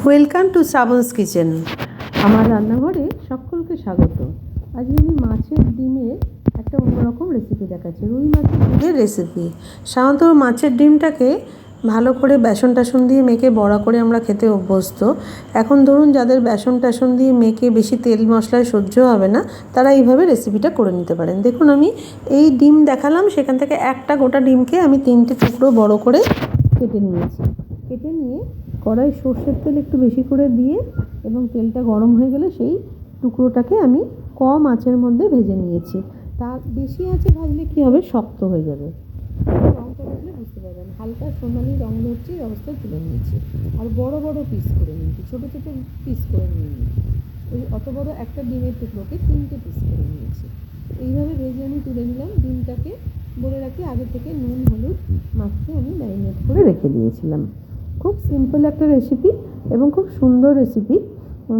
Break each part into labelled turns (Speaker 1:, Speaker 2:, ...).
Speaker 1: Welcome to শ্রাবণস kitchen. আমার রান্নাঘরে সকলকে স্বাগত। আজকে আমি মাছের ডিমের একটা অন্যরকম রেসিপি দেখাচ্ছি, রুই মাছের ডিমের রেসিপি। সাধারণত মাছের ডিমটাকে ভালো করে বেসন টেসন দিয়ে মেখে বড়া করে আমরা খেতে অভ্যস্ত। এখন ধরুন যাদের বেসন টেসন দিয়ে মেখে বেশি তেল মশলায় সহ্য হবে না, তারা এইভাবে রেসিপিটা করে নিতে পারেন। দেখুন আমি এই ডিম দেখালাম, সেখান থেকে একটা গোটা ডিমকে আমি 3টে টুকরো বড় করে কেটে নিয়েছি। কেটে নিয়ে কড়াই সর্ষের তেল একটু বেশি করে দিয়ে এবং তেলটা গরম হয়ে গেলে সেই টুকরোটাকে আমি কম আঁচের মধ্যে ভেজে নিয়েছি। তার বেশি আঁচে ভাজলে কী হবে, শক্ত হয়ে যাবে। রঙটা দেখলে বুঝতে পারবেন, হালকা সোনালি রঙ ধরছে এই অবস্থায় তুলে নিয়েছি। আর বড় বড় পিস করে নিয়েছি, ছোটো ছোটো পিস করে নিয়েছি। ওই অত বড় একটা ডিমের টুকরোকে 3টে পিস করে নিয়েছি। এইভাবে ভেজে আমি তুলে নিলাম। ডিমটাকে বলে রাখি, আগে থেকে নুন হলুদ মাখিয়ে আমি ম্যারিনেট করে রেখে দিয়েছিলাম। খুব সিম্পল একটা রেসিপি এবং খুব সুন্দর রেসিপি,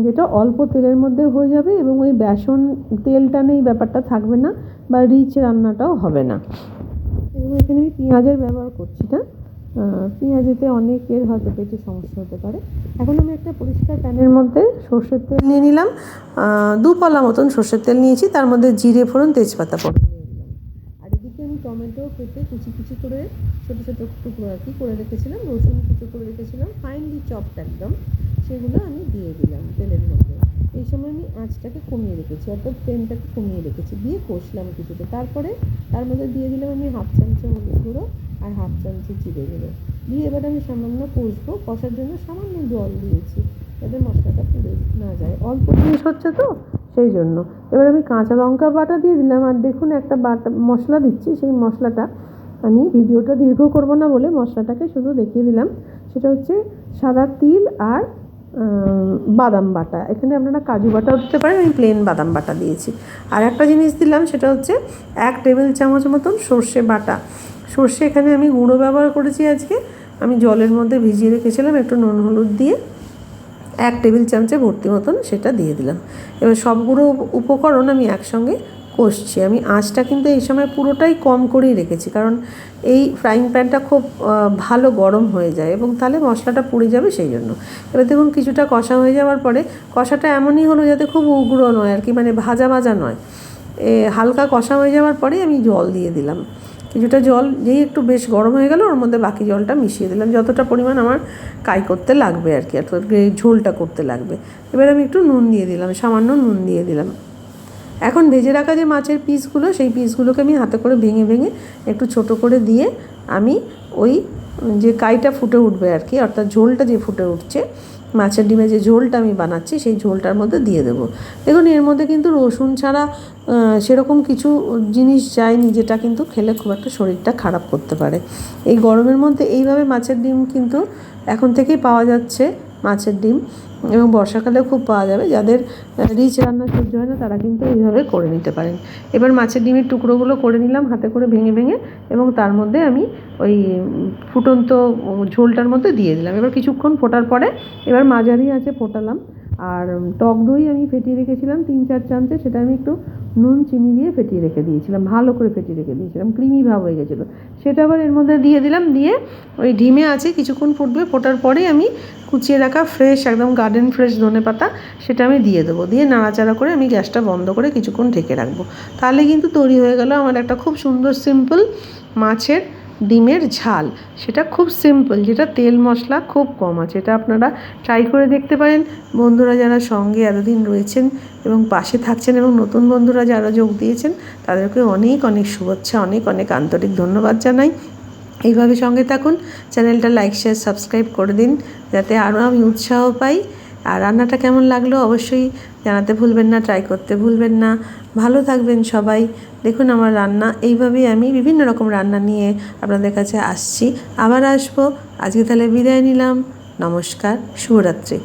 Speaker 1: যেটা অল্প তেলের মধ্যে হয়ে যাবে এবং ওই বেসন তেল টানে এই ব্যাপারটা থাকবে না, বা রিচ রান্নাটাও হবে না। এবং এখানে আমি পেঁয়াজের ব্যবহার করছি না, পেঁয়াজেতে অনেকের হয়তো পেটে সমস্যা হতে পারে। এখন আমি একটা পরিষ্কার প্যানের মধ্যে সর্ষের তেল নিয়ে নিলাম, 2 পলা মতন সর্ষের তেল নিয়েছি। তার মধ্যে জিরে ফোড়ন তেজপাতা ফোড়ন নিয়ে নিলাম। আর এদিকে আমি টমেটো কেটে কুচি কুচি করে ছোটো ছোটো টুকরো করে রেখেছিলাম, রসুন কুচো করে রেখেছিলাম, ফাইনলি চপড একদম, সেগুলো আমি দিয়ে দিলাম তেলের মধ্যে। এই সময় আমি আঁচটাকে কমিয়ে রেখেছি, অর্থাৎ ফ্লেমটাকে কমিয়ে রেখেছি, দিয়ে কষলাম কিছুটা। তারপরে তার মধ্যে দিয়ে দিলাম আমি হাফ চামচে হলুদ গুঁড়ো আর হাফ চামচে জিরে গুঁড়ো দিয়ে এবার আমি সামান্য কষবো। কষার জন্য সামান্য জল দিয়েছি, যাতে মশলাটা পুড়ে না যায়, অল্প জিনিস হচ্ছে তো সেই জন্য। এবার আমি কাঁচা লঙ্কা বাটা দিয়ে দিলাম। আর দেখুন একটা বাটা মশলা দিচ্ছি, সেই মশলাটা আমি ভিডিওটা দীর্ঘ করব না বলে মশলাটাকে শুধু দেখিয়ে দিলাম। সেটা হচ্ছে সাদা তিল আর বাদাম বাটা। এখানে আপনারা কাজু বাটাও দিতে পারেন, আমি প্লেন বাদাম বাটা দিয়েছি। আর একটা জিনিস দিলাম, সেটা হচ্ছে 1 টেবিল চামচ মতন সর্ষে বাটা। সর্ষে এখানে আমি গুঁড়ো ব্যবহার করেছি আজকে। আমি জলের মধ্যে ভিজিয়ে রেখেছিলাম একটু নুন হলুদ দিয়ে, 1 টেবিল চামচে ভর্তি মতন সেটা দিয়ে দিলাম। এবার সবগুলো উপকরণ আমি একসঙ্গে কষছি। আমি আঁচটা কিন্তু এই সময় পুরোটাই কম করেই রেখেছি, কারণ এই ফ্রাইং প্যানটা খুব ভালো গরম হয়ে যায় এবং তাহলে মশলাটা পুড়ে যাবে, সেই জন্য। এবার দেখুন কিছুটা কষা হয়ে যাওয়ার পরে, কষাটা এমনই হলো যাতে খুব উগ্র নয় আর কি, মানে ভাজা ভাজা নয়, হালকা কষা হয়ে যাওয়ার পরেই আমি জল দিয়ে দিলাম। কিছুটা জল যেই একটু বেশ গরম হয়ে গেল, ওর মধ্যে বাকি জলটা মিশিয়ে দিলাম, যতটা পরিমাণ আমার কাই করতে লাগবে আর কি, অর্থাৎ ঝোলটা করতে লাগবে। এবার আমি একটু নুন দিয়ে দিলাম, সামান্য নুন দিয়ে দিলাম। এখন ভেজে রাখা যে মাছের পিসগুলো, সেই পিসগুলোকে আমি হাতে করে ভেঙে ভেঙে একটু ছোট করে দিয়ে আমি ওই যে কাইটা ফুটে উঠবে আর কি, অর্থাৎ ঝোলটা যে ফুটে উঠছে, মাছের ডিমে যে ঝোলটা আমি বানাচ্ছি সেই ঝোলটার মধ্যে দিয়ে দেবো। দেখুন এর মধ্যে কিন্তু রসুন ছাড়া সেরকম কিছু জিনিস যায়নি, যেটা কিন্তু খেলে খুব একটা শরীরটা খারাপ করতে পারে। এই গরমের মধ্যে এইভাবে মাছের ডিম কিন্তু এখন থেকেই পাওয়া যাচ্ছে, মাছের ডিম, এবং বর্ষাকালেও খুব পাওয়া যাবে। যাদের রিচ রান্না সহ্য হয় না, তারা কিন্তু এইভাবে করে নিতে পারেন। এবার মাছের ডিমের টুকরোগুলো করে নিলাম হাতে করে ভেঙে ভেঙে, এবং তার মধ্যে আমি ওই ফুটন্ত ঝোলটার মধ্যে দিয়ে দিলাম। এবার কিছুক্ষণ ফোটার পরে এবার মাঝারি আঁচে ফোটালাম। আর টক দই আমি ফেটিয়ে রেখেছিলাম 3-4 চামচে, সেটা আমি একটু নুন চিনি দিয়ে ফেটিয়ে রেখে দিয়েছিলাম, ভালো করে ফেটিয়ে রেখে দিয়েছিলাম, ক্রিমি ভাব হয়ে গেছিলো। সেটা আবার এর মধ্যে দিয়ে দিলাম, দিয়ে ওই ডিমে আছে কিছুক্ষণ ফুটবে। ফোটার পরেই আমি কুচিয়ে রাখা ফ্রেশ একদম গার্ডেন ফ্রেশ ধনেপাতা সেটা আমি দিয়ে দেবো। দিয়ে নাড়াচাড়া করে আমি গ্যাসটা বন্ধ করে কিছুক্ষণ ঢেকে রাখবো। তাহলে কিন্তু তৈরি হয়ে গেল আমার একটা খুব সুন্দর সিম্পল মাছের ডিমের ঝাল। সেটা খুব সিম্পল, যেটা তেল মশলা খুব কম আছে। এটা আপনারা ট্রাই করে দেখতে পারেন। বন্ধুরা যারা সঙ্গে এতদিন রয়েছেন এবং পাশে থাকছেন, এবং নতুন বন্ধুরা যারা যোগ দিয়েছেন, তাদেরকে অনেক অনেক শুভেচ্ছা, অনেক অনেক আন্তরিক ধন্যবাদ জানাই। এইভাবে সঙ্গে থাকুন, চ্যানেলটা লাইক শেয়ার সাবস্ক্রাইব করে দিন, যাতে আরও আমি উৎসাহ পাই। আর রান্নাটা কেমন লাগলো অবশ্যই জানাতে ভুলবেন না, ট্রাই করতে ভুলবেন না। ভালো থাকবেন সবাই। দেখুন আমার রান্না এইভাবেই, আমি বিভিন্ন রকম রান্না নিয়ে আপনাদের কাছে আসছি, আবার আসবো। আজকে তাহলে বিদায় নিলাম। নমস্কার, শুভরাত্রি।